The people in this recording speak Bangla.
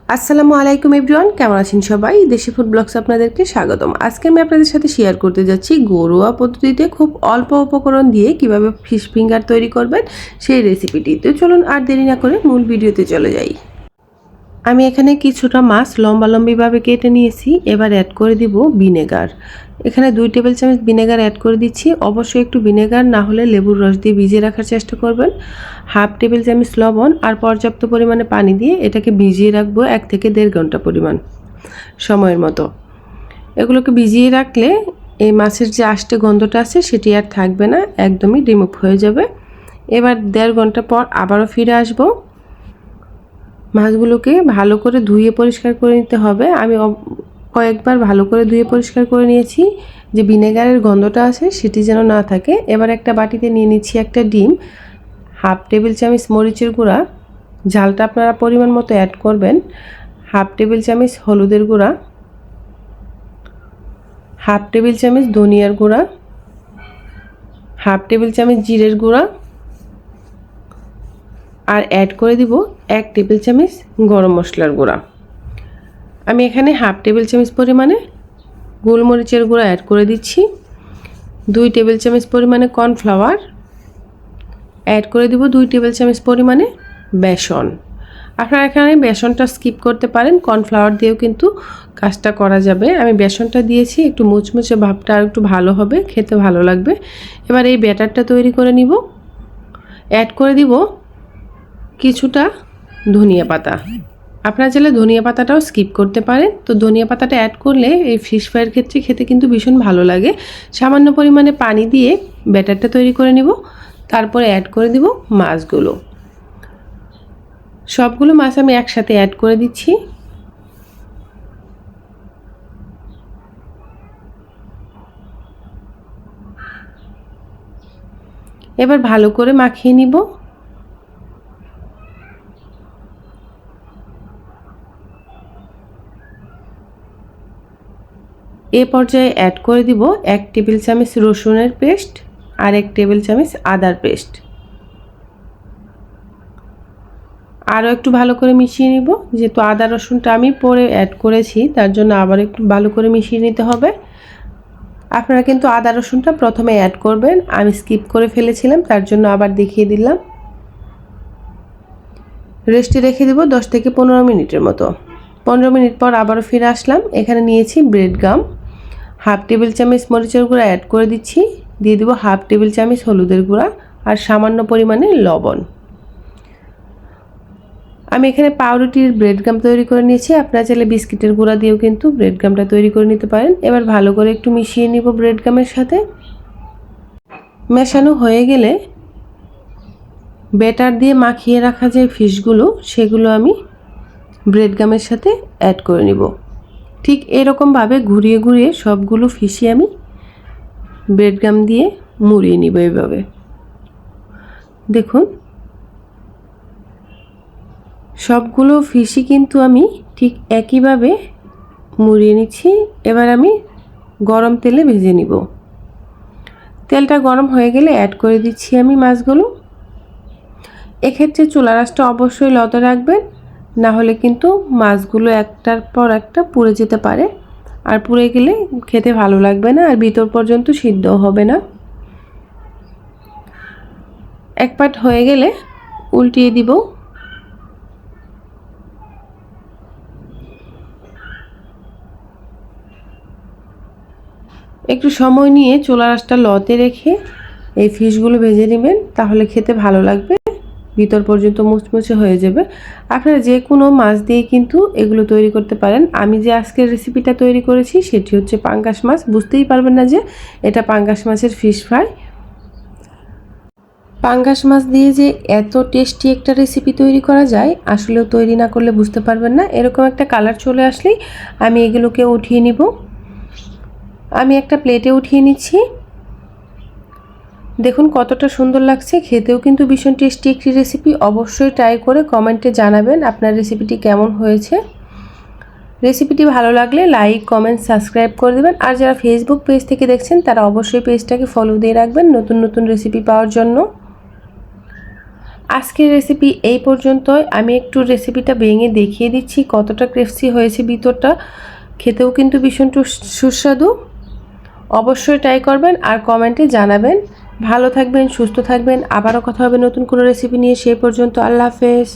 আসসালামু আলাইকুম এভরিওয়ান, কেমন আছেন সবাই? দেশি ফুড ব্লগস আপনাদেরকে স্বাগতম। আজকে আমি আপনাদের সাথে শেয়ার করতে যাচ্ছি ঘরোয়া পদ্ধতিতে খুব অল্প উপকরণ দিয়ে কিভাবে ফিশ ফিঙ্গার তৈরি করবেন সেই রেসিপিটি। তো চলুন আর দেরি না করে মূল ভিডিওতে চলে যাই। আমি এখানে কিছুটা মাছ লম্বালম্বিভাবে কেটে নিয়েছি। এবার অ্যাড করে দিব ভিনেগার। এখানে 2 টেবিল চামচ ভিনেগার অ্যাড করে দিচ্ছি। অবশ্যই একটু ভিনেগার না হলে লেবুর রস দিয়ে ভিজিয়ে রাখার চেষ্টা করবেন। হাফ টেবিল চামচ লবণ আর পর্যাপ্ত পরিমাণে পানি দিয়ে এটাকে ভিজিয়ে রাখবো 1 থেকে 1.5 ঘন্টা পরিমাণ সময়ের মতো। এগুলোকে ভিজিয়ে রাখলে এই মাছের যে আষ্টে গন্ধটা আছে সেটি আর থাকবে না, একদমই রিমুভ হয়ে যাবে। এবার 1.5 ঘন্টা পর আবারও ফিরে আসবো। মাছগুলোকে ভালো করে ধুয়ে পরিষ্কার করে নিতে হবে। আমি কয়েকবার ভালো করে ধুয়ে পরিষ্কার করে নিয়েছি, যে ভিনেগারের গন্ধটা আছে সেটি যেন না থাকে। এবার একটা বাটিতে নিয়ে নিচ্ছি একটা ডিম, হাফ টেবিল চামচ মরিচের গুঁড়া, ঝালটা আপনারা পরিমাণ মতো অ্যাড করবেন, হাফ টেবিল চামচ হলুদের গুঁড়া, হাফ টেবিল চামচ ধনিয়ার গুঁড়া, হাফ টেবিল চামচ জিরের গুঁড়া, আর অ্যাড করে দিব 1 টেবিল চামচ গরম মশলার গুঁড়া। আমি এখানে হাফ টেবিল চামচ পরিমাণে গোলমরিচের গুঁড়া অ্যাড করে দিচ্ছি। 2 টেবিল চামচ পরিমাণে কর্নফ্লাওয়ার অ্যাড করে দিব, 2 টেবিল চামচ পরিমাণে বেসন। আপনারা এখানে বেসনটা স্কিপ করতে পারেন, কর্নফ্লাওয়ার দিয়েও কিন্তু কাজটা করা যাবে। আমি বেসনটা দিয়েছি, একটু মুচমুচে ভাবটা আর একটু ভালো হবে, খেতে ভালো লাগবে। এবার এই ব্যাটারটা তৈরি করে নিব। অ্যাড করে দিব কিছুটা ধনিয়া পাতা। আপনারা চাইলে ধনিয়া পাতাটাও স্কিপ করতে পারেন। তো ধনিয়া পাতাটা অ্যাড করলে এই ফিশ ফ্রাইয়ের ক্ষেত্রে খেতে কিন্তু ভীষণ ভালো লাগে। সামান্য পরিমাণে পানি দিয়ে ব্যাটারটা তৈরি করে নিব। তারপরে অ্যাড করে দিব মাছগুলো। সবগুলো মাছ আমি একসাথে অ্যাড করে দিচ্ছি। এবার ভালো করে মাখিয়ে নিব। এ পর্যায়ে অ্যাড করে দিব 1 টেবিল চামচ রসুনের পেস্ট আর 1 টেবিল চামচ আদার পেস্ট। আরও একটু ভালো করে মিশিয়ে নিব। যেহেতু আদা রসুনটা আমি পরে অ্যাড করেছি, তার জন্য আবার একটু ভালো করে মিশিয়ে নিতে হবে। আপনারা কিন্তু আদা রসুনটা প্রথমে অ্যাড করবেন, আমি স্কিপ করে ফেলেছিলাম, তার জন্য আবার দেখিয়ে দিলাম। রেস্টে রেখে দেব 10 থেকে 15 মিনিটের মতো। 15 মিনিট পর আবারও ফিরে আসলাম। এখানে নিয়েছি ব্রেড গাম, হাফ টেবিল চামচ মরিচের গুঁড়া অ্যাড করে দিচ্ছি, দিয়ে দিব হাফ টেবিল চামচ হলুদের গুঁড়া আর সামান্য পরিমাণে লবণ। আমি এখানে পাউরুটির ব্রেড গাম তৈরি করে নিয়েছি। আপনারা চাইলে বিস্কিটের গুঁড়া দিয়েও কিন্তু ব্রেড গামটা তৈরি করে নিতে পারেন। এবার ভালো করে একটু মিশিয়ে নিব ব্রেড গামের সাথে। মেশানো হয়ে গেলে ব্যাটার দিয়ে মাখিয়ে রাখা যে ফিশগুলো সেগুলো আমি ব্রেড গামের সাথে অ্যাড করে নিব। ঠিক এরকমভাবে ঘুরিয়ে ঘুরিয়ে সবগুলো ফিশই আমি ব্রেড গাম দিয়ে মুড়িয়ে নিব। এইভাবে দেখুন, সবগুলো ফিশই কিন্তু আমি ঠিক একইভাবে মুড়িয়ে নিচ্ছি। এবার আমি গরম তেলে ভেজে নিব। তেলটা গরম হয়ে গেলে অ্যাড করে দিচ্ছি আমি মাছগুলো। এক্ষেত্রে চুলার আঁচটা অবশ্যই লতে রাখবেন, না হলে কিন্তু মাছগুলো একটার পর একটা পুড়ে যেতে পারে, আর পুড়ে গেলে খেতে ভালো লাগবে না, আর ভিতর পর্যন্ত সিদ্ধ হবে না। এক পাট হয়ে গেলে উল্টিয়ে দিব। একটু সময় নিয়ে চুলার আঁচটা লতে রেখে এই ফিশগুলো ভেজে নেবেন, তাহলে খেতে ভালো লাগবে, ভিতর পর্যন্ত মুচমুচে হয়ে যাবে। আপনারা যে কোনো মাছ দিয়ে কিন্তু এগুলো তৈরি করতে পারেন। আমি যে আজকের রেসিপিটা তৈরি করেছি সেটি হচ্ছে পাঙ্গাস মাছ। বুঝতেই পারবেন না যে এটা পাঙ্গাস মাছের ফিশ ফ্রাই। পাঙ্গাস মাছ দিয়ে যে এত টেস্টি একটা রেসিপি তৈরি করা যায়, আসলেও তৈরি না করলে বুঝতে পারবেন না। এরকম একটা কালার চলে আসলেই আমি এগুলোকে উঠিয়ে নিব। আমি একটা প্লেটে উঠিয়ে নিচ্ছি। দেখুন কতটা সুন্দর লাগছে, খেতেও কিন্তু ভীষণ টেস্টি একটি রেসিপি। অবশ্যই ট্রাই করে কমেন্টে জানাবেন আপনার রেসিপিটি কেমন হয়েছে। রেসিপিটি ভালো লাগলে লাইক, কমেন্ট, সাবস্ক্রাইব করে দেবেন। আর যারা ফেসবুক পেজ থেকে দেখছেন তারা অবশ্যই পেজটাকে ফলো দিয়ে রাখবেন নতুন নতুন রেসিপি পাওয়ার জন্য। আজকের রেসিপি এই পর্যন্তই। আমি একটু রেসিপিটা ভেঙে দেখিয়ে দিচ্ছি কতটা ক্রিস্পি হয়েছে ভিতরটা। খেতেও কিন্তু ভীষণ সুস্বাদু। অবশ্যই ট্রাই করবেন আর কমেন্টে জানাবেন। ভালো থাকবেন, সুস্থ থাকবেন। আবারও কথা হবে নতুন কোনো রেসিপি নিয়ে। সেই পর্যন্ত আল্লাহ হাফেজ।